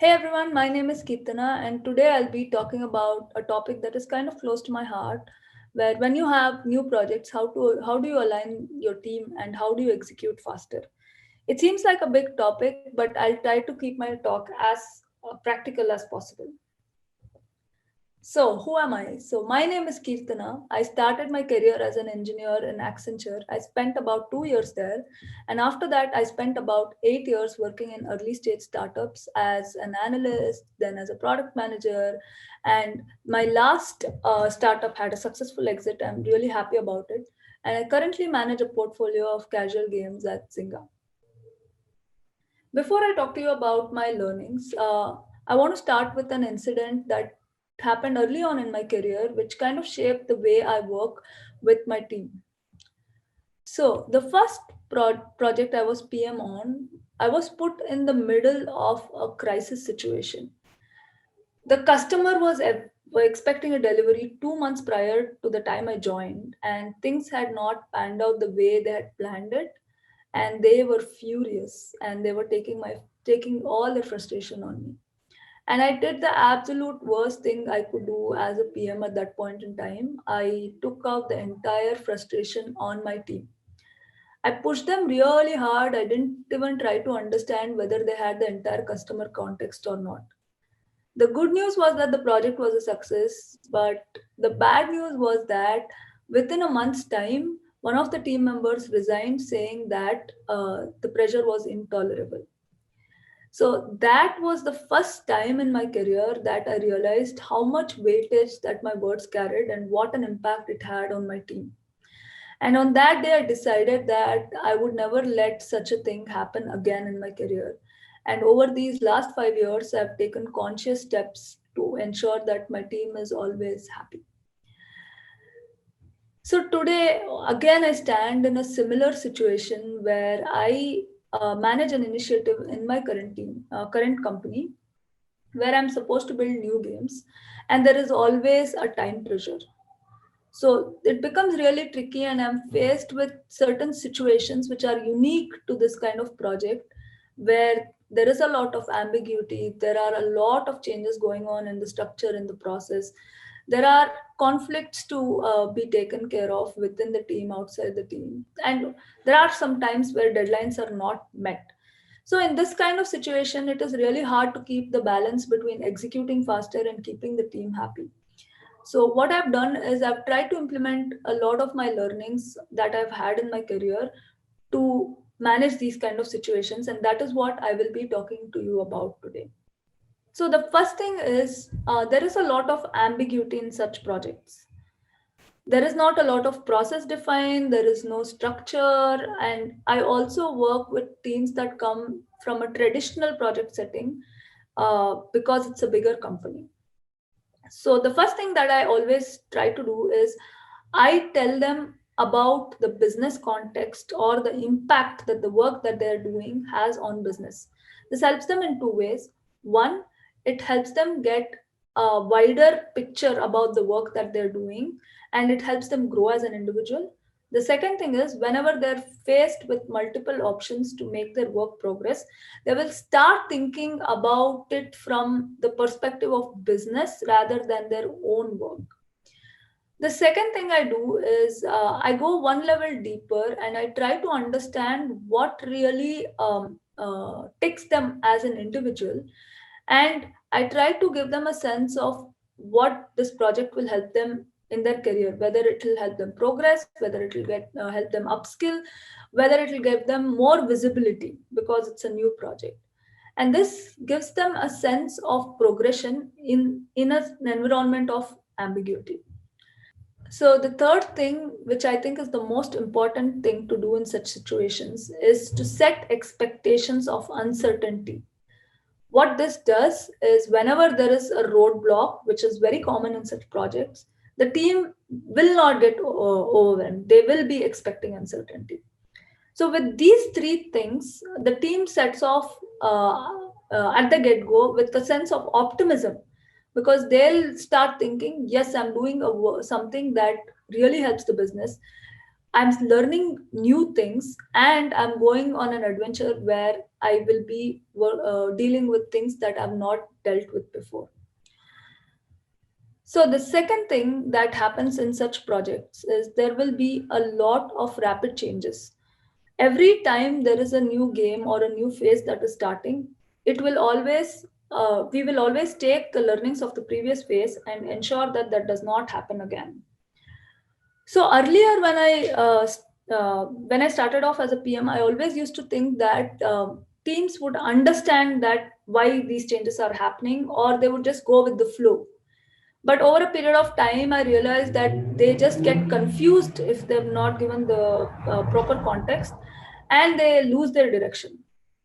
Hey everyone, my name is Keerthana, and today I'll be talking about a topic that is kind of close to my heart. Where when you have new projects, how do you align your team and how do you execute faster? It seems like a big topic, but I'll try to keep my talk as practical as possible. So, who am I? So, my name is Keerthana. I started my career as an engineer in Accenture. I spent about 2 years there. And after that, I spent about 8 years working in early stage startups as an analyst, then as a product manager. And my last startup had a successful exit. I'm really happy about it. And I currently manage a portfolio of casual games at Zynga. Before I talk to you about my learnings, I want to start with an incident that happened early on in my career, which kind of shaped the way I work with my team. So, the first project I was PM on, I was put in the middle of a crisis situation. The customer were expecting a delivery 2 months prior to the time I joined, and things had not panned out the way they had planned it, and they were furious, and they were taking all their frustration on me. And I did the absolute worst thing I could do as a PM at that point in time. I took out the entire frustration on my team. I pushed them really hard. I didn't even try to understand whether they had the entire customer context or not. The good news was that the project was a success, but the bad news was that within a month's time, one of the team members resigned saying that the pressure was intolerable. So that was the first time in my career that I realized how much weightage that my words carried and what an impact it had on my team. And on that day, I decided that I would never let such a thing happen again in my career. And over these last 5 years, I've taken conscious steps to ensure that my team is always happy. So today, again, I stand in a similar situation where I manage an initiative in my current company, where I'm supposed to build new games, and there is always a time pressure. So it becomes really tricky, and I'm faced with certain situations which are unique to this kind of project where there is a lot of ambiguity, there are a lot of changes going on in the structure, in the process. There are conflicts to be taken care of within the team, outside the team, and there are some times where deadlines are not met. So, in this kind of situation, it is really hard to keep the balance between executing faster and keeping the team happy. So what I've done is I've tried to implement a lot of my learnings that I've had in my career to manage these kind of situations, and that is what I will be talking to you about today. So the first thing is there is a lot of ambiguity in such projects. There is not a lot of process defined, there is no structure, and I also work with teams that come from a traditional project setting because it's a bigger company. So the first thing that I always try to do is I tell them about the business context or the impact that the work that they're doing has on business. This helps them in two ways. One, it helps them get a wider picture about the work that they're doing, and it helps them grow as an individual. The second thing is, whenever they're faced with multiple options to make their work progress, they will start thinking about it from the perspective of business rather than their own work. The second thing I do is I go one level deeper and I try to understand what really ticks them as an individual. And I try to give them a sense of what this project will help them in their career, whether it will help them progress, whether it will help them upskill, whether it will give them more visibility because it's a new project. And this gives them a sense of progression an environment of ambiguity. So, the third thing, which I think is the most important thing to do in such situations, is to set expectations of uncertainty. What this does is, whenever there is a roadblock, which is very common in such projects, the team will not get overwhelmed. They will be expecting uncertainty. So, with these three things, the team sets off at the get go with a sense of optimism because they'll start thinking, yes, I'm doing something that really helps the business. I'm learning new things, and I'm going on an adventure where I will be dealing with things that I've not dealt with before. So, the second thing that happens in such projects is there will be a lot of rapid changes. Every time there is a new game or a new phase that is starting, it will always we will always take the learnings of the previous phase and ensure that that does not happen again. So earlier, when I started off as a PM, I always used to think that teams would understand that why these changes are happening, or they would just go with the flow. But over a period of time, I realized that they just get confused if they're not given the proper context, and they lose their direction.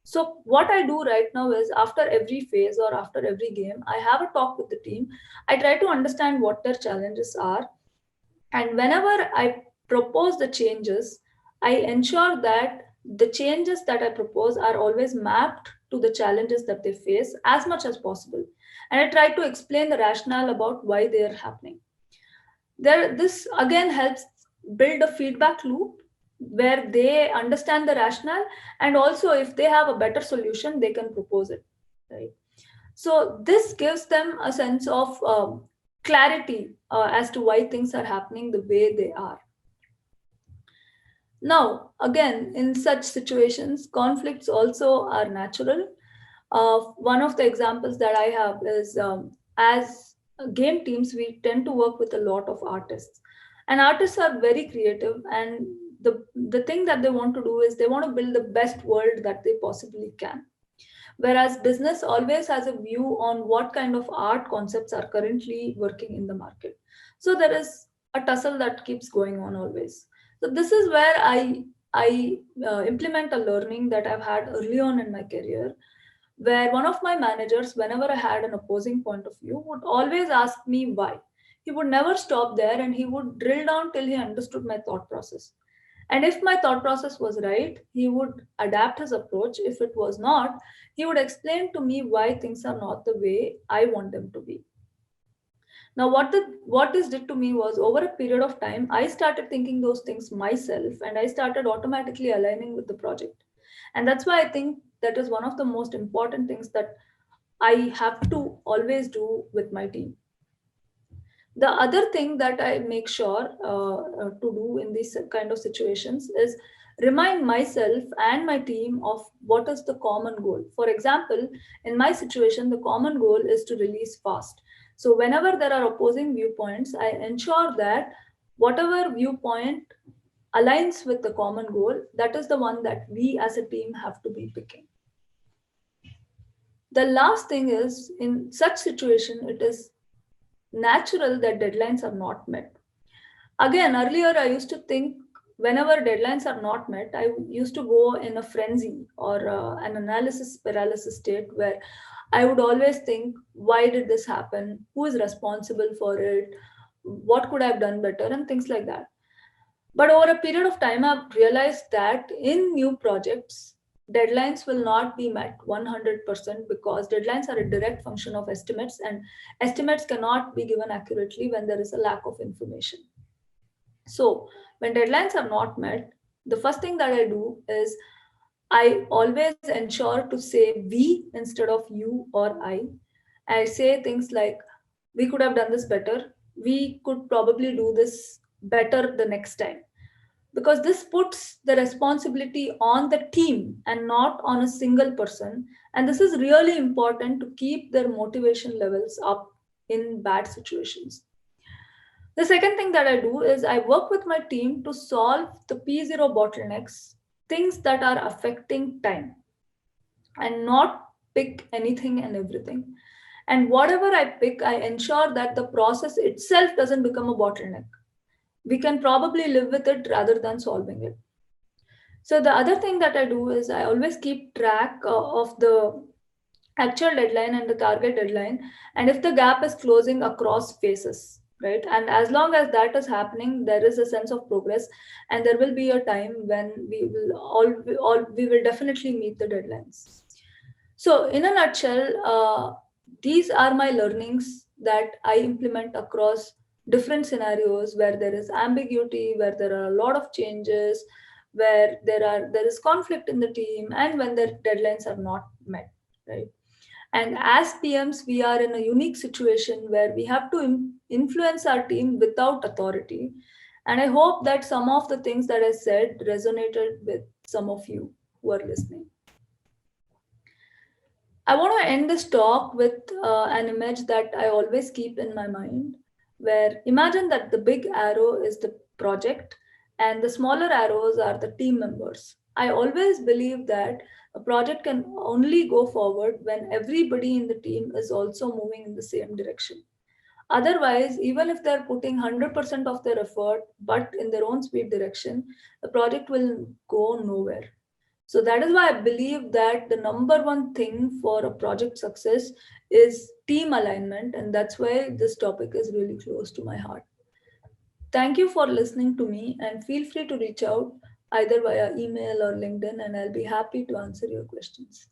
So what I do right now is, after every phase or after every game, I have a talk with the team. I try to understand what their challenges are, and whenever I propose the changes, I ensure that the changes that I propose are always mapped to the challenges that they face as much as possible. And I try to explain the rationale about why they are happening. This again helps build a feedback loop where they understand the rationale, and also if they have a better solution, they can propose it. Right. So this gives them a sense of clarity as to why things are happening the way they are. Now, again, in such situations, conflicts also are natural. One of the examples that I have is, as game teams, we tend to work with a lot of artists, and artists are very creative. And the thing that they want to do is they want to build the best world that they possibly can, whereas business always has a view on what kind of art concepts are currently working in the market. So there is a tussle that keeps going on always. So this is where I implement a learning that I've had early on in my career, where one of my managers, whenever I had an opposing point of view, would always ask me why. He would never stop there, and he would drill down till he understood my thought process. And if my thought process was right, he would adapt his approach. If it was not, he would explain to me why things are not the way I want them to be. Now, what this did to me was, over a period of time, I started thinking those things myself, and I started automatically aligning with the project. And that's why I think that is one of the most important things that I have to always do with my team. The other thing that I make sure to do in these kind of situations is remind myself and my team of what is the common goal. For example, in my situation, the common goal is to release fast. So whenever there are opposing viewpoints, I ensure that whatever viewpoint aligns with the common goal, that is the one that we as a team have to be picking. The last thing is, in such situation, it is natural that deadlines are not met. Again, earlier I used to think, whenever deadlines are not met, I used to go in a frenzy or an analysis paralysis state, where I would always think, why did this happen? Who is responsible for it? What could I have done better? And things like that. But over a period of time, I've realized that in new projects, deadlines will not be met 100%, because deadlines are a direct function of estimates, and estimates cannot be given accurately when there is a lack of information. So, when deadlines are not met, the first thing that I do is I always ensure to say we instead of you or I. I say things like, we could have done this better. We could probably do this better the next time, because this puts the responsibility on the team and not on a single person. And this is really important to keep their motivation levels up in bad situations. The second thing that I do is I work with my team to solve the P0 bottlenecks, things that are affecting time, and not pick anything and everything. And whatever I pick, I ensure that the process itself doesn't become a bottleneck. We can probably live with it rather than solving it. So the other thing that I do is I always keep track of the actual deadline and the target deadline, and if the gap is closing across phases, right? And as long as that is happening, there is a sense of progress, and there will be a time when we will definitely meet the deadlines. So in a nutshell, these are my learnings that I implement across different scenarios where there is ambiguity, where there are a lot of changes, where there is conflict in the team, and when the deadlines are not met, right? And as PMs, we are in a unique situation where we have to influence our team without authority. And I hope that some of the things that I said resonated with some of you who are listening. I want to end this talk with an image that I always keep in my mind, where imagine that the big arrow is the project and the smaller arrows are the team members. I always believe that a project can only go forward when everybody in the team is also moving in the same direction. Otherwise, even if they're putting 100% of their effort, but in their own speed direction, the project will go nowhere. So that is why I believe that the number one thing for a project success is team alignment. And that's why this topic is really close to my heart. Thank you for listening to me and feel free to reach out either via email or LinkedIn, and I'll be happy to answer your questions.